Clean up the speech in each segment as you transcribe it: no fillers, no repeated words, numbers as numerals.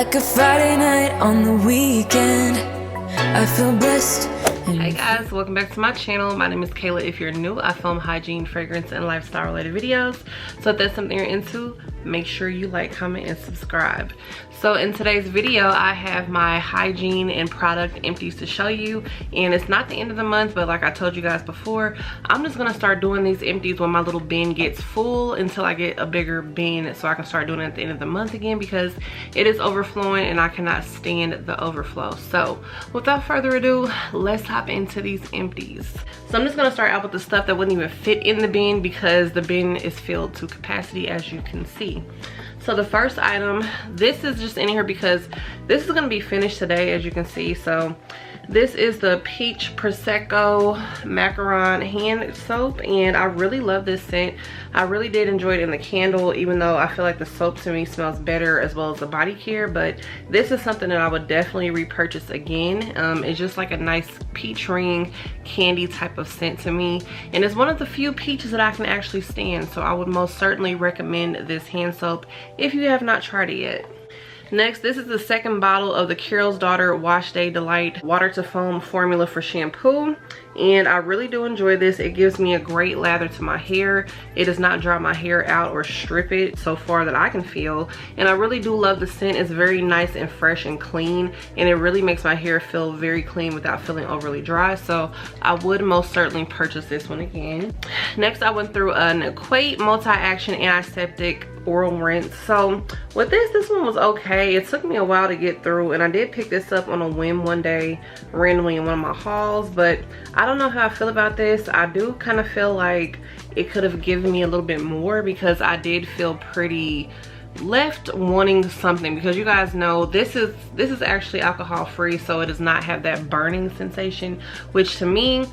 like a Friday night on the weekend. I feel blessed. Hey guys, welcome back to my channel. My name is Kayla. If you're new, I film hygiene, fragrance, and lifestyle related videos. So if that's something you're into, make sure you like, comment, and subscribe. So in today's video, I have my hygiene and product empties to show you. And it's not the end of the month, but like I told you guys before, I'm just gonna start doing these empties when my little bin gets full until I get a bigger bin so I can start doing it at the end of the month again, because it is overflowing and I cannot stand the overflow. So without further ado, let's hop into these empties. So I'm just gonna start out with the stuff that wouldn't even fit in the bin because the bin is filled to capacity, as you can see. So the first item, this is just in here because this is gonna be finished today, as you can see. So this is the Peach Prosecco Macaron hand soap, and I really love this scent. I really did enjoy it in the candle, even though I feel like the soap to me smells better as well as the body care. But this is something that I would definitely repurchase again. It's just like a nice peach ring candy type of scent to me, and it's one of the few peaches that I can actually stand. So I would most certainly recommend this hand soap if you have not tried it yet. Next, this is the second bottle of the Carol's Daughter Wash Day Delight Water to Foam formula for shampoo, and I really do enjoy this. It gives me a great lather to my hair. It does not dry my hair out or strip it so far that I can feel, and I really do love the scent. It's very nice and fresh and clean, and it really makes my hair feel very clean without feeling overly dry. So I would most certainly purchase this one again. Next, I went through an Equate multi-action antiseptic oral rinse. So with this one was okay. It took me a while to get through, and I did pick this up on a whim one day randomly in one of my hauls, but I don't know how I feel about this. I do kind of feel like it could have given me a little bit more, because I did feel pretty left wanting something, because you guys know this is actually alcohol free, so it does not have that burning sensation, which to me,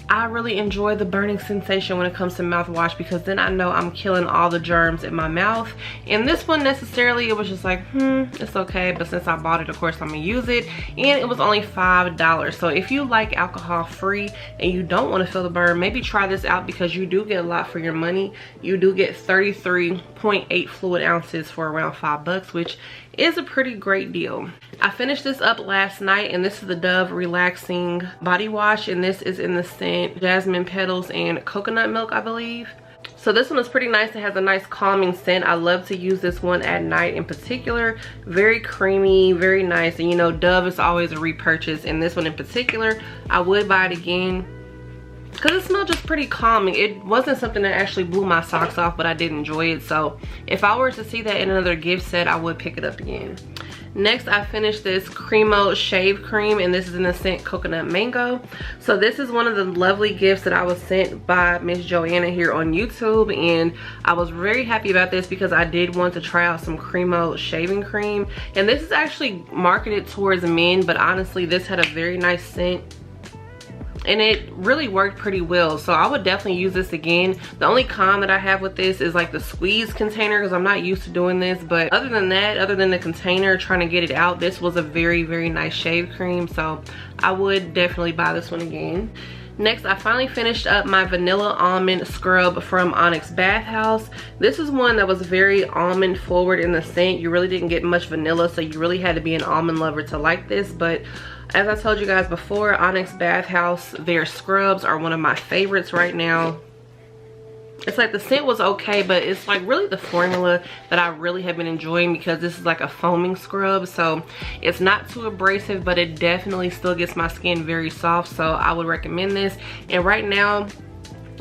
I really enjoy the burning sensation when it comes to mouthwash, because then I know I'm killing all the germs in my mouth. And this one necessarily, it was just like, it's okay, but since I bought it, of course I'm gonna use it, and it was only $5. So if you like alcohol free and you don't want to feel the burn, maybe try this out, because you do get a lot for your money. You do get 33.8 fluid ounces for around $5, which is a pretty great deal. I finished this up last night, and this is the Dove Relaxing Body Wash, and this is in the scent Jasmine Petals and Coconut Milk, I believe. So this one is pretty nice. It has a nice calming scent. I love to use this one at night in particular. Very creamy, very nice, and you know, Dove is always a repurchase, and this one in particular, I would buy it again, because it smelled just pretty calming. It wasn't something that actually blew my socks off, but I did enjoy it. So if I were to see that in another gift set, I would pick it up again. Next, I finished this Cremo Shave Cream, and this is in the scent Coconut Mango. So this is one of the lovely gifts that I was sent by Miss Joanna here on YouTube, and I was very happy about this because I did want to try out some Cremo shaving cream. And this is actually marketed towards men, but honestly, this had a very nice scent, and it really worked pretty well. So I would definitely use this again. The only con that I have with this is like the squeeze container, because I'm not used to doing this. But other than that, other than the container trying to get it out, this was a very, very nice shave cream. So I would definitely buy this one again. Next, I finally finished up my Vanilla Almond Scrub from Onyx Bathhouse. This is one that was very almond forward in the scent. You really didn't get much vanilla, so you really had to be an almond lover to like this. But as I told you guys before, Onyx Bathhouse, their scrubs are one of my favorites right now. It's like the scent was okay, but it's like really the formula that I really have been enjoying, because this is like a foaming scrub, so it's not too abrasive, but it definitely still gets my skin very soft. So I would recommend this. And right now,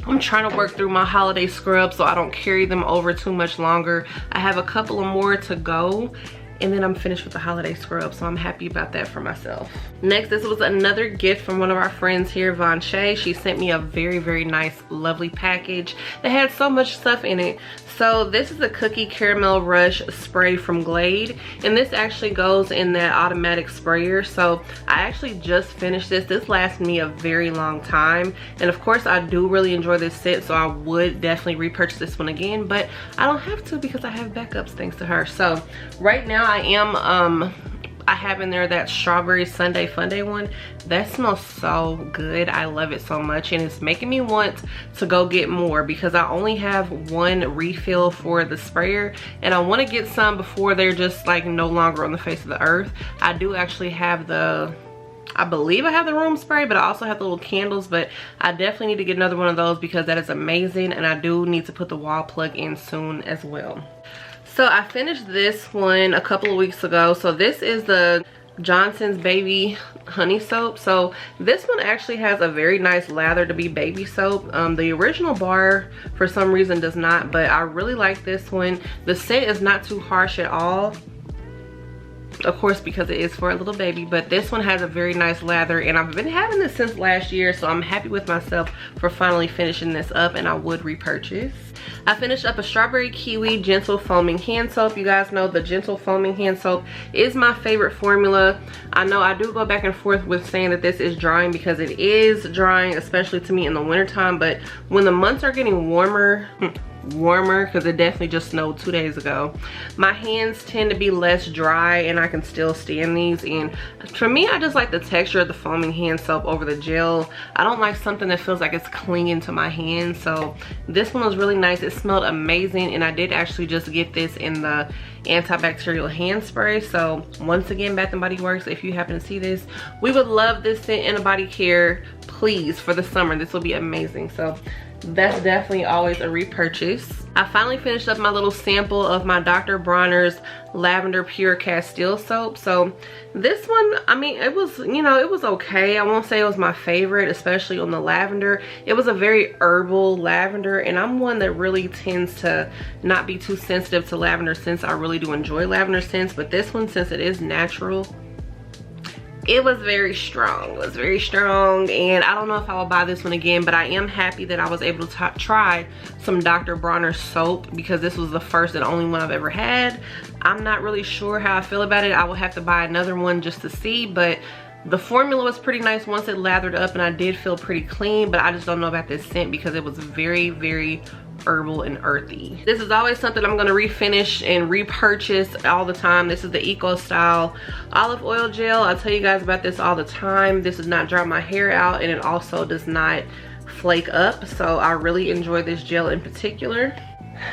I'm trying to work through my holiday scrubs so I don't carry them over too much longer. I have a couple of more to go, and then I'm finished with the holiday scrub, so I'm happy about that for myself. Next, this was another gift from one of our friends here, Von Shay. She sent me a very, very nice, lovely package that had so much stuff in it. So this is a Cookie Caramel Rush spray from Glade, and this actually goes in that automatic sprayer. So I actually just finished this. This lasted me a very long time, and of course I do really enjoy this scent, so I would definitely repurchase this one again, but I don't have to because I have backups thanks to her. So right now I am I have in there that strawberry sundae fundae one. That smells so good. I love it so much, and it's making me want to go get more because I only have one refill for the sprayer, and I want to get some before they're just like no longer on the face of the earth. I do actually have I believe I have the room spray, but I also have the little candles, but I definitely need to get another one of those because that is amazing, and I do need to put the wall plug in soon as well. So I finished this one a couple of weeks ago. So this is the Johnson's Baby Honey Soap. So this one actually has a very nice lather to be baby soap. The original bar for some reason does not, but I really like this one. The scent is not too harsh at all, of course, because it is for a little baby, but this one has a very nice lather, and I've been having this since last year, so I'm happy with myself for finally finishing this up, and I would repurchase. I finished up a strawberry kiwi gentle foaming hand soap. You guys know the gentle foaming hand soap is my favorite formula. I know I do go back and forth with saying that this is drying because it is drying, especially to me in the wintertime, but when the months are getting warmer because it definitely just snowed 2 days ago, my hands tend to be less dry and I can still stand these. And for me, I just like the texture of the foaming hand soap over the gel. I don't like something that feels like it's clinging to my hands, so this one was really nice. It smelled amazing, and I did actually just get this in the antibacterial hand spray. So once again, Bath & Body Works, if you happen to see this, we would love this scent in a body care, please, for the summer. This will be amazing. So that's definitely always a repurchase. I finally finished up my little sample of my Dr. Bronner's Lavender Pure Castile soap. So this one, I mean, it was, you know, it was okay. I won't say it was my favorite, especially on the lavender. It was a very herbal lavender, and I'm one that really tends to not be too sensitive to lavender scents. I really do enjoy lavender scents, but this one, since it is natural, it was very strong. It was very strong, and I don't know if I will buy this one again, but I am happy that I was able to try some Dr. Bronner soap because this was the first and only one I've ever had. I'm not really sure how I feel about it. I will have to buy another one just to see, but the formula was pretty nice once it lathered up, and I did feel pretty clean, but I just don't know about this scent because it was very, very herbal and earthy. This is always something I'm going to refinish and repurchase all the time. This is the Eco Style olive oil gel. I tell you guys about this all the time. This does not dry my hair out, and it also does not flake up, so I really enjoy this gel in particular.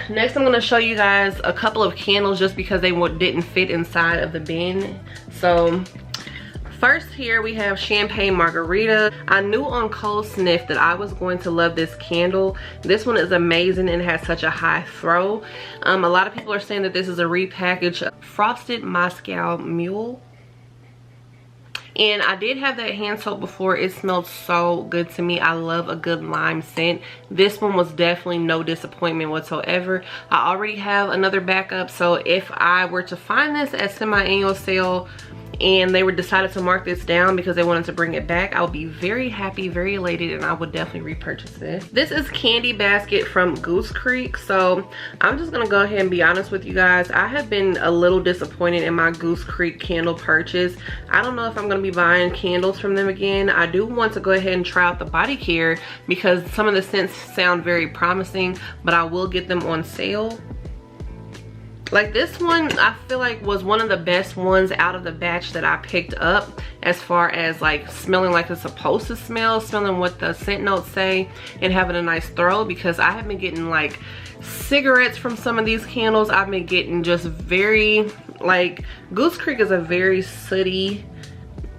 Next, I'm going to show you guys a couple of candles just because they didn't fit inside of the bin. So first, here we have Champagne Margarita. I knew on Cold Sniff that I was going to love this candle. This one is amazing and has such a high throw. A lot of people are saying that this is a repackaged Frosted Moscow Mule. And I did have that hand soap before. It smelled so good to me. I love a good lime scent. This one was definitely no disappointment whatsoever. I already have another backup, so if I were to find this at semi-annual sale and they decided to mark this down because they wanted to bring it back, I would be very happy, very elated, and I would definitely repurchase this. This is Candy Basket from Goose Creek. So I'm just gonna go ahead and be honest with you guys. I have been a little disappointed in my Goose Creek candle purchase. I don't know if I'm gonna be buying candles from them again. I do want to go ahead and try out the body care because some of the scents sound very promising, but I will get them on sale. Like this one, I feel like was one of the best ones out of the batch that I picked up as far as like smelling like it's supposed to smell, smelling what the scent notes say, and having a nice throw, because I have been getting like cigarettes from some of these candles. I've been getting just very, like, Goose Creek is a very sooty,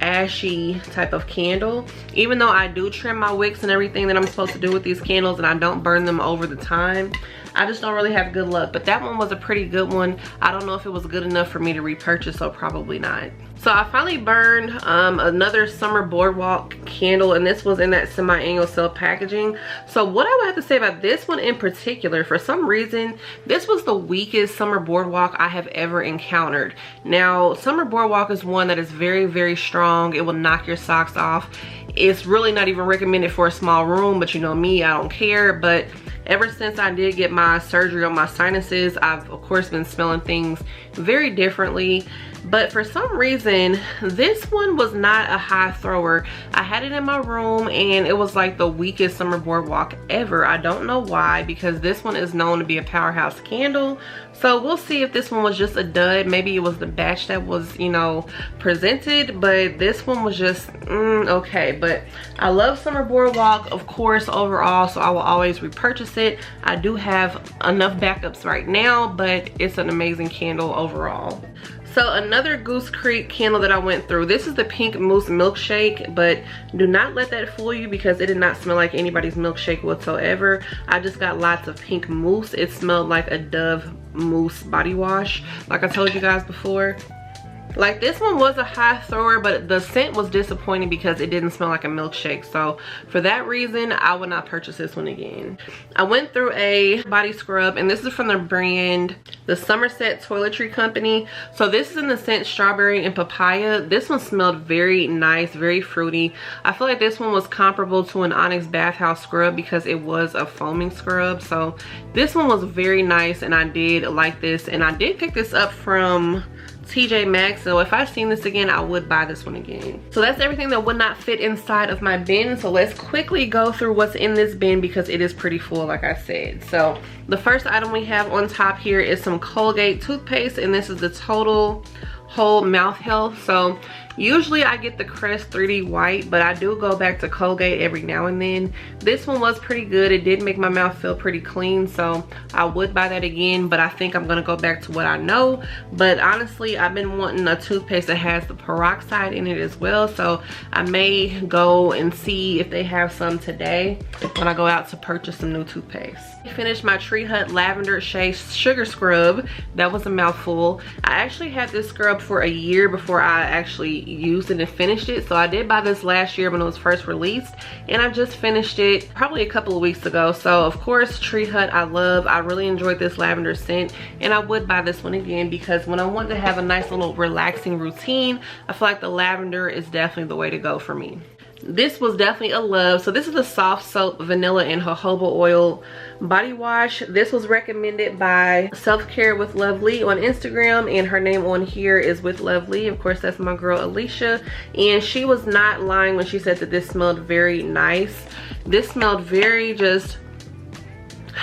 ashy type of candle. Even though I do trim my wicks and everything that I'm supposed to do with these candles, and I don't burn them over the time, I just don't really have good luck. But that one was a pretty good one. I don't know if it was good enough for me to repurchase, so probably not. So I finally burned another Summer Boardwalk candle, and this was in that semi-annual sale packaging. So what I would have to say about this one in particular, for some reason, this was the weakest Summer Boardwalk I have ever encountered. Now, Summer Boardwalk is one that is very, very strong. It will knock your socks off. It's really not even recommended for a small room, but you know me, I don't care. But ever since I did get my surgery on my sinuses, I've of course been smelling things very differently. but for some reason this one was not a high thrower. I had it in my room and it was like the weakest summer boardwalk ever. I don't know why, because this one is known to be a powerhouse candle. So we'll see if this one was just a dud. Maybe it was the batch that was, you know, presented, but this one was just okay. But I love summer boardwalk, of course, overall, so I will always repurchase it. I do have enough backups right now, but it's an amazing candle overall. So another Goose Creek candle that I went through, this is the pink mousse milkshake, but do not let that fool you because it did not smell like anybody's milkshake whatsoever. I just got lots of pink mousse. It smelled like a Dove mousse body wash, like I told you guys before. Like, this one was a high thrower, but the scent was disappointing because it didn't smell like a milkshake. So for that reason, I would not purchase this one again. I went through a body scrub, and this is from the brand, the Somerset Toiletry Company. So this is in the scent strawberry and papaya. This one smelled very nice, very fruity. I feel like this one was comparable to an Onyx bathhouse scrub because it was a foaming scrub. So this one was very nice, and I did like this. And I did pick this up from TJ Maxx, so if I seen this again, I would buy this one again. So that's everything that would not fit inside of my bin. So let's quickly go through what's in this bin because it is pretty full, like I said. So the first item we have on top here is some Colgate toothpaste, and this is the Total Whole Mouth Health. So usually I get the Crest 3D white, but I do go back to Colgate every now and then. This one was pretty good. It did make my mouth feel pretty clean, so I would buy that again, but I think I'm gonna go back to what I know. But honestly, I've been wanting a toothpaste that has the peroxide in it as well, so I may go and see if they have some today when I go out to purchase some new toothpaste. I finished my Tree Hut Lavender Shea Sugar Scrub. That was a mouthful. I actually had this scrub for a year before I actually used it and finished it. So I did buy this last year when it was first released, and I just finished it probably a couple of weeks ago. So of course, Tree Hut I love. I really enjoyed this lavender scent, and I would buy this one again because when I want to have a nice little relaxing routine, I feel like the lavender is definitely the way to go for me. This was definitely a love. So this is a soft soap vanilla and jojoba oil body wash. This was recommended by Self Care with Lovely on Instagram, and her name on here is with Lovely. Of course, that's my girl Alicia, and she was not lying when she said that this smelled very nice. This smelled very just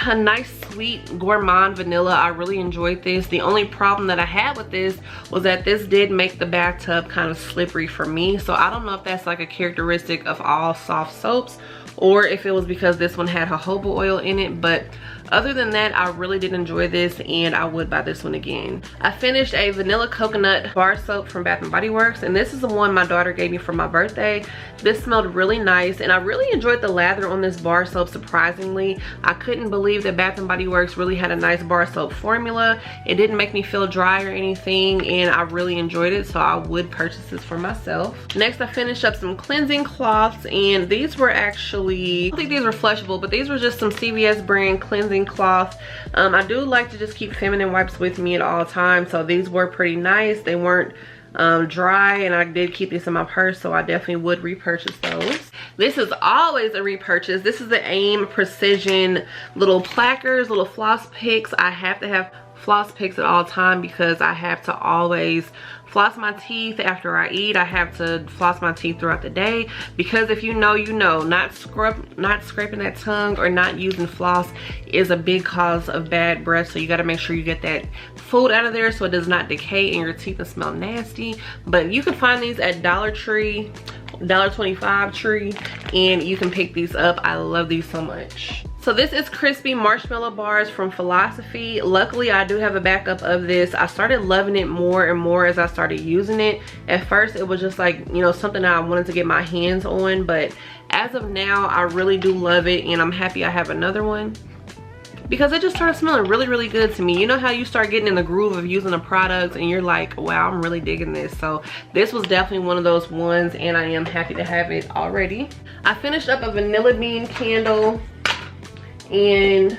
a nice sweet gourmand vanilla. I really enjoyed this. The only problem that I had with this was that this did make the bathtub kind of slippery for me. So I don't know if that's like a characteristic of all soft soaps or if it was because this one had jojoba oil in it, but other than that, I really did enjoy this, and I would buy this one again. I finished a vanilla coconut bar soap from Bath & Body Works, and this is the one my daughter gave me for my birthday. This smelled really nice, and I really enjoyed the lather on this bar soap, surprisingly. I couldn't believe that Bath & Body Works really had a nice bar soap formula. It didn't make me feel dry or anything, and I really enjoyed it, so I would purchase this for myself. Next, I finished up some cleansing cloths, and these were actually, I don't think these were flushable, but these were just some CVS brand cleansing cloth. I do like to just keep feminine wipes with me at all times, so these were pretty nice. They weren't dry, and I did keep these in my purse, so I definitely would repurchase those. This is always a repurchase. This is the AIM Precision little plackers, little floss picks. I have to have floss picks at all time because I have to always floss my teeth after I eat. I have to floss my teeth throughout the day because if you know, you know, not scraping that tongue or not using floss is a big cause of bad breath. So you got to make sure you get that food out of there so it does not decay and your teeth and smell nasty. But you can find these at Dollar Tree, $1.25 Tree, and you can pick these up. I love these so much. So this is crispy marshmallow bars from Philosophy. Luckily, I do have a backup of this. I started loving it more and more as I started using it. At first, it was just like, you know, something that I wanted to get my hands on. But as of now, I really do love it. And I'm happy I have another one because it just started smelling really, really good to me. You know how you start getting in the groove of using a product and you're like, wow, I'm really digging this. So this was definitely one of those ones, and I am happy to have it already. I finished up a vanilla bean candle, and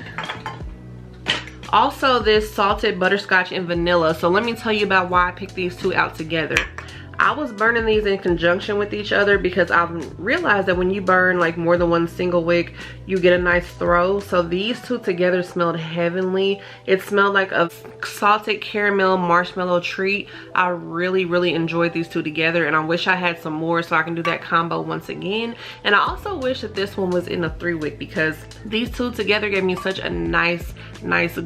also this salted butterscotch and vanilla. So let me tell you about why I picked these two out together. I was burning these in conjunction with each other because I've realized that when you burn like more than one single wick, you get a nice throw. So these two together smelled heavenly. It smelled like a salted caramel marshmallow treat. I really enjoyed these two together, and I wish I had some more so I can do that combo once again. And I also wish that this one was in a 3-wick because these two together gave me such a nice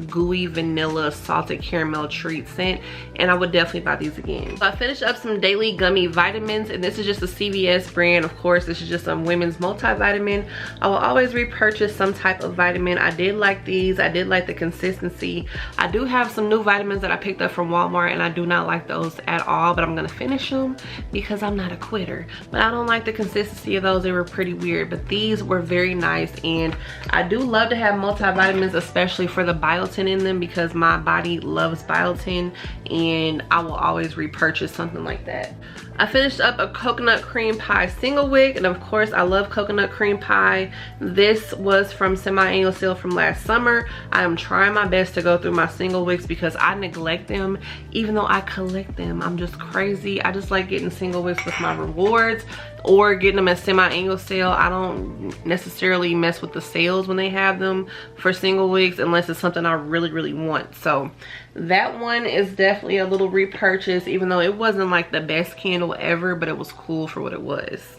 gooey vanilla salted caramel treat scent, and I would definitely buy these again. So I finished up some daily gummy vitamins, and this is just a CVS brand. Of course, this is just a women's multivitamin. I will always repurchase some type of vitamin. I did like these. I did like the consistency. I do have some new vitamins that I picked up from Walmart, and I do not like those at all, but I'm gonna finish them because I'm not a quitter. But I don't like the consistency of those. They were pretty weird, but these were very nice, and I do love to have multivitamins, especially for the biotin in them, because my body loves biotin, and I will always repurchase something like that. I finished up a coconut cream pie single wick, and of course I love coconut cream pie. This was from semi-annual sale from last summer. I am trying my best to go through my single wicks because I neglect them even though I collect them. I'm just crazy. I just like getting single wicks with my rewards or getting them at semi-annual sale. I don't necessarily mess with the sales when they have them for single wicks unless it's something I really want. So that one is definitely a little repurchase, even though it wasn't like the best candle ever, but it was cool for what it was.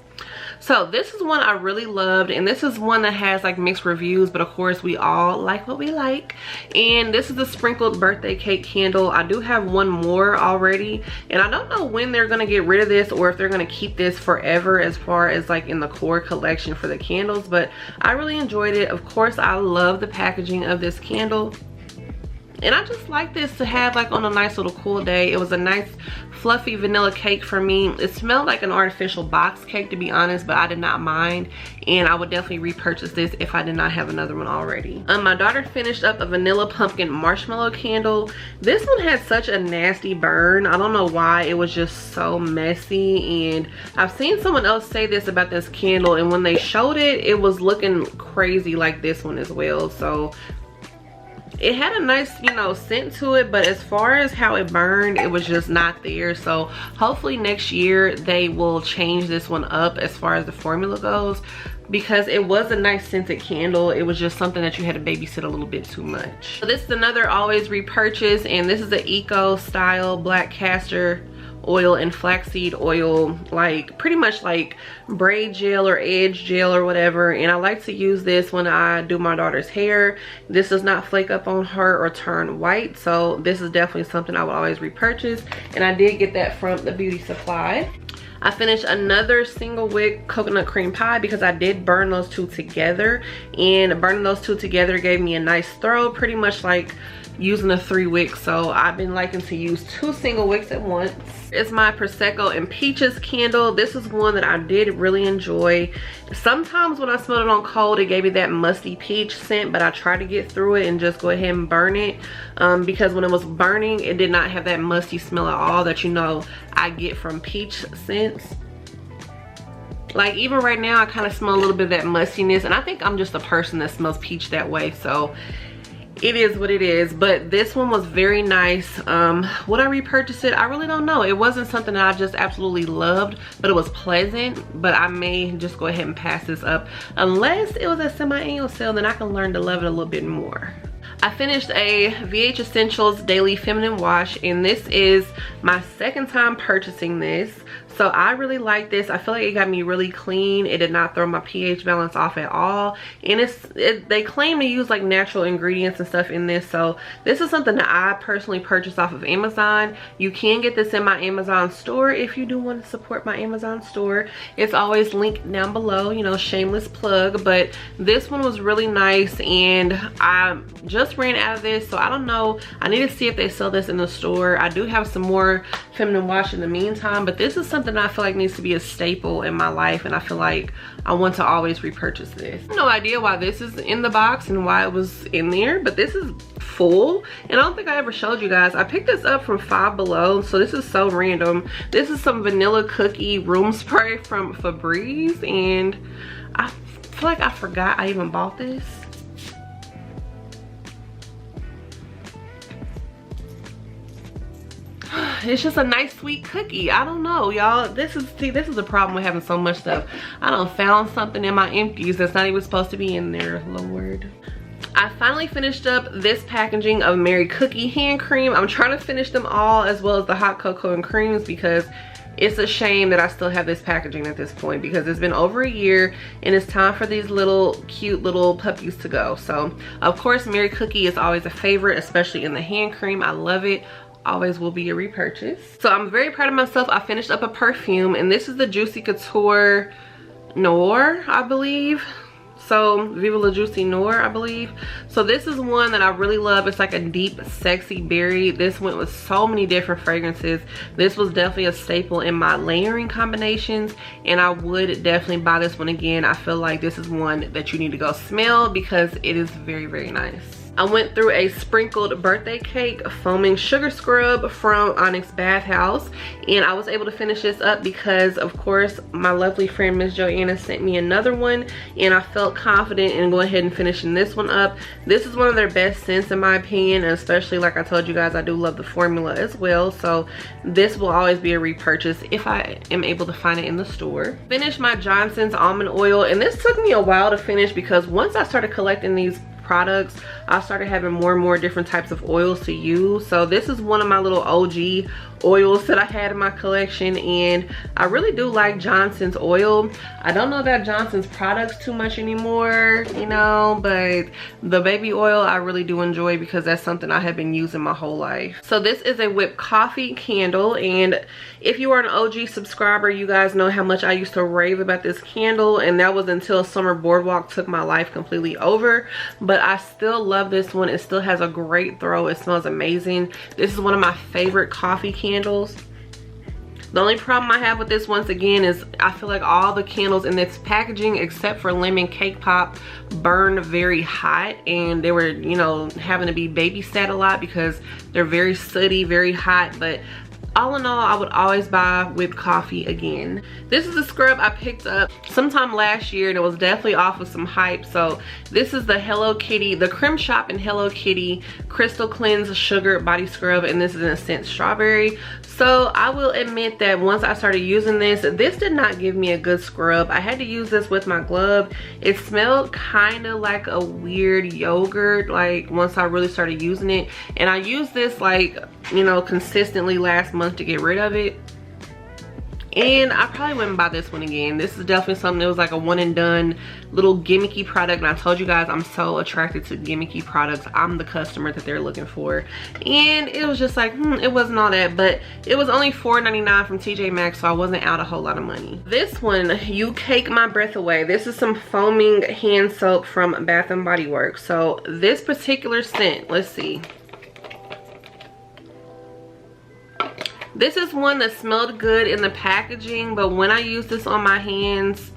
So this is one I really loved, and this is one that has like mixed reviews, but of course we all like what we like. And this is the sprinkled birthday cake candle. I do have one more already, and I don't know when they're gonna get rid of this or if they're gonna keep this forever as far as like in the core collection for the candles, but I really enjoyed it. Of course, I love the packaging of this candle, and I just like this to have like on a nice little cool day. It was a nice fluffy vanilla cake for me. It smelled like an artificial box cake, to be honest, but I did not mind, and I would definitely repurchase this if I did not have another one already. My daughter finished up a vanilla pumpkin marshmallow candle. This one had such a nasty burn. I don't know why. It was just so messy, and I've seen someone else say this about this candle, and when they showed it, it was looking crazy like this one as well. So it had a nice, you know, scent to it, but as far as how it burned, it was just not there. So hopefully next year they will change this one up as far as the formula goes, because it was a nice scented candle. It was just something that you had to babysit a little bit too much. So this is another always repurchase, and this is the eco style black castor oil and flaxseed oil, like pretty much like braid gel or edge gel or whatever, and I like to use this when I do my daughter's hair. This does not flake up on her or turn white, so this is definitely something I would always repurchase, and I did get that from the beauty supply. I finished another single wick coconut cream pie because I did burn those two together, and burning those two together gave me a nice throw, pretty much like using a 3-wick. So I've been liking to use 2 single wicks at once. It's my Prosecco and Peaches candle. This is one that I did really enjoy. Sometimes when I smelled it on cold, it gave me that musty peach scent, but I tried to get through it and just go ahead and burn it, because when it was burning, it did not have that musty smell at all that, you know, I get from peach scents. Like even right now, I kind of smell a little bit of that mustiness, and I think I'm just a person that smells peach that way, so it is what it is. But this one was very nice. Would I repurchase it? I really don't know. It wasn't something that I just absolutely loved, but it was pleasant. But I may just go ahead and pass this up unless it was a semi-annual sale, then I can learn to love it a little bit more. I finished a VH Essentials Daily Feminine Wash, and this is my second time purchasing this. So I really like this. I feel like it got me really clean. It did not throw my pH balance off at all. And they claim to use like natural ingredients and stuff in this. So this is something that I personally purchased off of Amazon. You can get this in my Amazon store if you do want to support my Amazon store. It's always linked down below, you know, shameless plug. But this one was really nice, and I just ran out of this. So I don't know. I need to see if they sell this in the store. I do have some more feminine wash in the meantime, but this is something I feel like needs to be a staple in my life, and I feel like I want to always repurchase this. I have no idea why this is in the box and why it was in there, but this is full, and I don't think I ever showed you guys. I picked this up from Five Below, so this is so random. This is some vanilla cookie room spray from Febreze, and I feel like I forgot I even bought this. it's just a nice sweet cookie. I don't know, y'all. This is the problem with having so much stuff. I done found something in my empties that's not even supposed to be in there, Lord. I finally finished up this packaging of Mary Cookie hand cream. I'm trying to finish them all, as well as the hot cocoa and creams, because it's a shame that I still have this packaging at this point, because it's been over a year and it's time for these little cute little puppies to go. So of course Mary Cookie is always a favorite, especially in the hand cream. I love it. Always will be a repurchase. So I'm very proud of myself. I finished up a perfume, and this is the Juicy Couture Noir, I believe. So Viva La Juicy Noir, I believe. So this is one that I really love. It's like a deep sexy berry. This went with so many different fragrances. This was definitely a staple in my layering combinations, and I would definitely buy this one again. I feel like this is one that you need to go smell, because it is very, very nice. I went through a sprinkled birthday cake foaming sugar scrub from Onyx Bathhouse, and I was able to finish this up because of course my lovely friend Miss Joanna sent me another one, and I felt confident in going ahead and finishing this one up. This is one of their best scents in my opinion, and especially, like I told you guys, I do love the formula as well, so this will always be a repurchase if I am able to find it in the store. Finished my Johnson's almond oil, and this took me a while to finish because once I started collecting these products, I started having more and more different types of oils to use. So this is one of my little OG oils that I had in my collection, and I really do like Johnson's oil. I don't know about Johnson's products too much anymore, you know, but the baby oil I really do enjoy because that's something I have been using my whole life. So this is a whipped coffee candle, and if you are an OG subscriber, you guys know how much I used to rave about this candle, and that was until Summer Boardwalk took my life completely over. But I still love this one. It still has a great throw. It smells amazing. This is one of my favorite coffee candles. The only problem I have with this, once again, is I feel like all the candles in this packaging except for Lemon Cake Pop burn very hot, and they were, you know, having to be babysat a lot because they're very sooty, very hot. But all in all, I would always buy whipped coffee again. This is a scrub I picked up sometime last year, and it was definitely off of some hype. So this is the Hello Kitty, the Creme Shop and Hello Kitty Crystal Cleanse Sugar Body Scrub, and this is in a scent strawberry. So I will admit that once I started using this did not give me a good scrub. I had to use this with my glove. It smelled kind of like a weird yogurt, like once I really started using it. And I used this, like, you know, consistently last month to get rid of it, and I probably wouldn't buy this one again. This is definitely something that was like a one and done little gimmicky product, and I told you guys I'm so attracted to gimmicky products. I'm the customer that they're looking for, and it was just like it wasn't all that, but it was only $4.99 from TJ Maxx, so I wasn't out a whole lot of money. This one, You Cake My Breath Away. This is some foaming hand soap from Bath and Body Works. So this particular scent, let's see, this is one that smelled good in the packaging, but when I used this on my hands,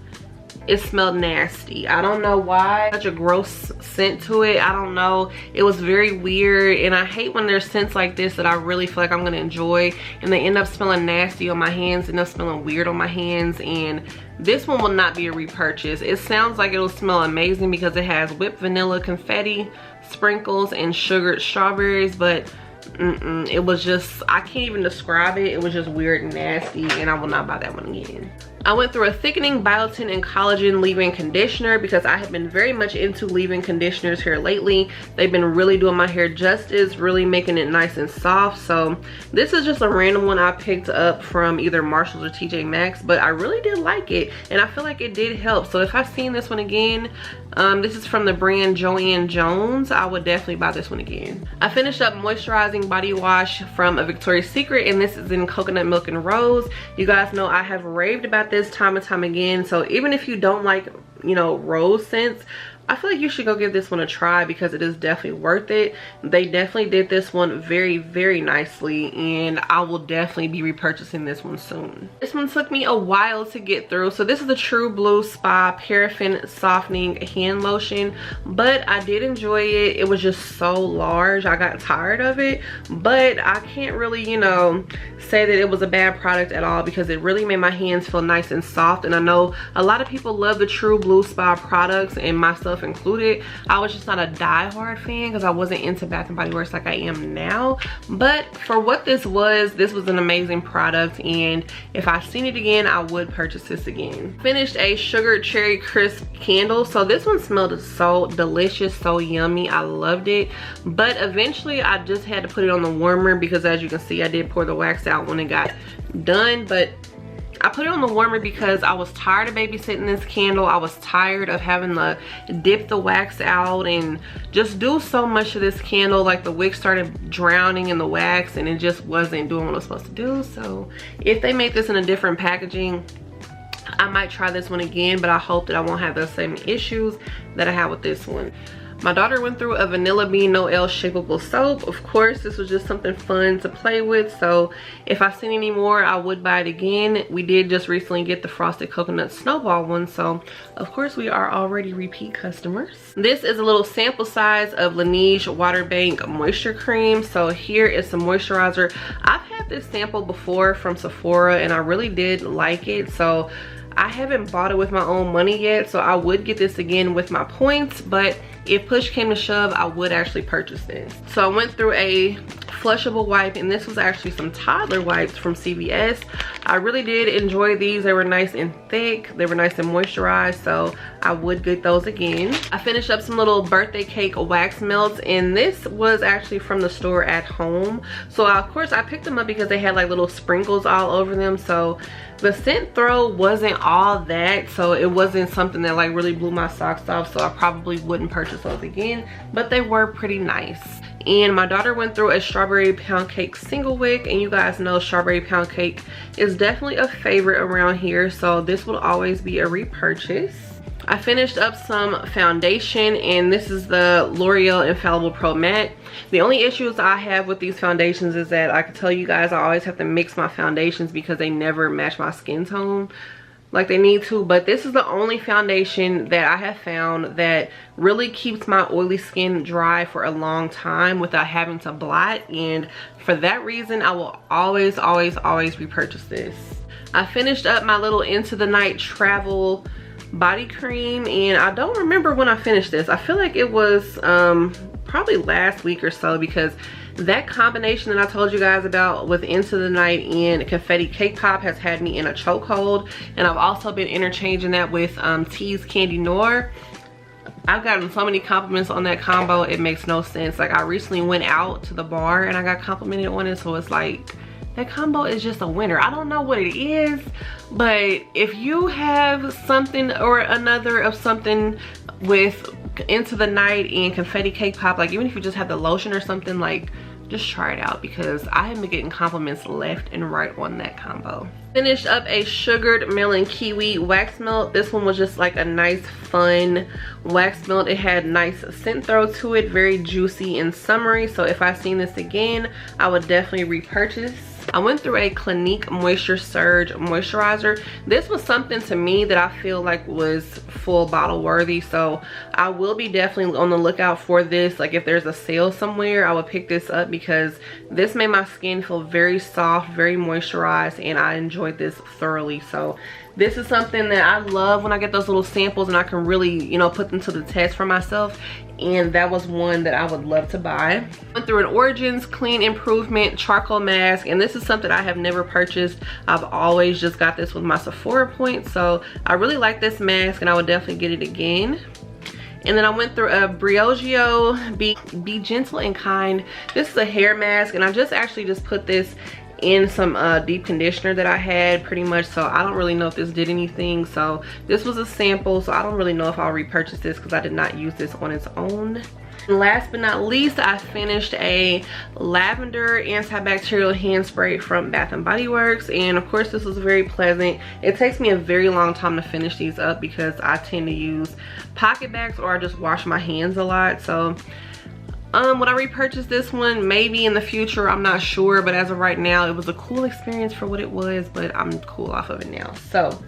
it smelled nasty. I don't know why. Such a gross scent to it. I don't know. It was very weird, and I hate when there's scents like this that I really feel like I'm gonna enjoy, and they end up smelling nasty on my hands, end up smelling weird on my hands, and this one will not be a repurchase. It sounds like it'll smell amazing because it has whipped vanilla confetti, sprinkles, and sugared strawberries, but it was just, I can't even describe it. It was just weird and nasty, and I will not buy that one again. I went through a thickening biotin and collagen leave-in conditioner because I have been very much into leave-in conditioners here lately. They've been really doing my hair justice, really making it nice and soft. So this is just a random one I picked up from either Marshalls or TJ Maxx, but I really did like it, and I feel like it did help. So if I've seen this one again, this is from the brand Joanne Jones, I would definitely buy this one again. I finished up moisturizing body wash from a Victoria's Secret, and this is in coconut milk and rose. You guys know I have raved about this time and time again, so even if you don't like, you know, rose scents, I feel like you should go give this one a try because it is definitely worth it. They definitely did this one very, very nicely, and I will definitely be repurchasing this one soon. This one took me a while to get through. So this is the True Blue Spa Paraffin Softening Hand Lotion, but I did enjoy it. It was just so large, I got tired of it, but I can't really, you know, say that it was a bad product at all because it really made my hands feel nice and soft. And I know a lot of people love the True Blue Spa products, and myself stuff included. I was just not a die-hard fan because I wasn't into Bath & Body Works like I am now. But for what this was an amazing product, and if I seen it again, I would purchase this again. Finished a sugar cherry crisp candle. So this one smelled so delicious, so yummy. I loved it. But eventually I just had to put it on the warmer because, as you can see, I did pour the wax out when it got done. But I put it on the warmer because I was tired of babysitting this candle. I was tired of having to dip the wax out and just do so much of this candle. Like, the wick started drowning in the wax and it just wasn't doing what it was supposed to do. So if they make this in a different packaging, I might try this one again, but I hope that I won't have those same issues that I have with this one. My daughter went through a Vanilla Bean Noel shapeable soap. Of course, this was just something fun to play with, so if I seen any more, I would buy it again. We did just recently get the Frosted Coconut Snowball one, so of course we are already repeat customers. This is a little sample size of Laneige Water Bank Moisture Cream. So here is some moisturizer. I've had this sample before from Sephora and I really did like it, so I haven't bought it with my own money yet, so I would get this again with my points, but if push came to shove, I would actually purchase this. So I went through a flushable wipe, and this was actually some toddler wipes from CVS. I really did enjoy these. They were nice and thick. They were nice and moisturized, so I would get those again. I finished up some little birthday cake wax melts, and this was actually from the store at home. So of course I picked them up because they had like little sprinkles all over them. So the scent throw wasn't all that, so it wasn't something that like really blew my socks off, so I probably wouldn't purchase those again, but they were pretty nice. And my daughter went through a strawberry pound cake single wick, and you guys know strawberry pound cake is definitely a favorite around here, so this will always be a repurchase. I finished up some foundation, and this is the L'Oreal Infallible Pro Matte. The only issues I have with these foundations is that I can tell you guys I always have to mix my foundations because they never match my skin tone like they need to. But this is the only foundation that I have found that really keeps my oily skin dry for a long time without having to blot, and for that reason I will always repurchase this. I finished up my little Into the Night travel body cream, and I don't remember when I finished this. I feel like it was probably last week or so, because that combination that I told you guys about with Into the Night and Confetti Cake Pop has had me in a chokehold, and I've also been interchanging that with Tease Candy Noir. I've gotten so many compliments on that combo, it makes no sense. Like, I recently went out to the bar and I got complimented on it, so it's like, that combo is just a winner. I don't know what it is, but if you have something or another of something with Into the Night and Confetti Cake Pop, like even if you just have the lotion or something, like just try it out, because I have been getting compliments left and right on that combo. Finished up a sugared melon kiwi wax melt. This one was just like a nice fun wax melt. It had nice scent throw to it, very juicy and summery, so if I seen this again I would definitely repurchase. I went through a Clinique Moisture Surge moisturizer. This was something to me that I feel like was full bottle worthy, so I will be definitely on the lookout for this. Like, if there's a sale somewhere, I would pick this up because this made my skin feel very soft, very moisturized, and I enjoyed this thoroughly. So this is something that I love when I get those little samples and I can really, you know, put them to the test for myself, and that was one that I would love to buy. Went through an Origins Clean Improvement Charcoal Mask, and this is something I have never purchased. I've always just got this with my Sephora points, so I really like this mask and I would definitely get it again. And then I went through a Briogeo Be Gentle and Kind. This is a hair mask, and I just actually just put this in some deep conditioner that I had pretty much, so I don't really know if this did anything. So this was a sample, so I don't really know if I'll repurchase this because I did not use this on its own. And last but not least, I finished a lavender antibacterial hand spray from Bath & Body Works, and of course this was very pleasant. It takes me a very long time to finish these up because I tend to use pocket bags or I just wash my hands a lot. So would I repurchase this one? Maybe in the future, I'm not sure, but as of right now it was a cool experience for what it was, but I'm cool off of it now. So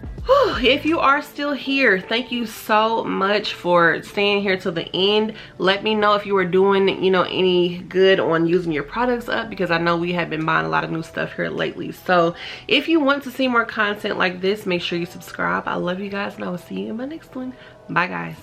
if you are still here, thank you so much for staying here till the end. Let me know if you are doing, you know, any good on using your products up, because I know we have been buying a lot of new stuff here lately. So if you want to see more content like this, make sure you subscribe. I love you guys, and I will see you in my next one. Bye guys.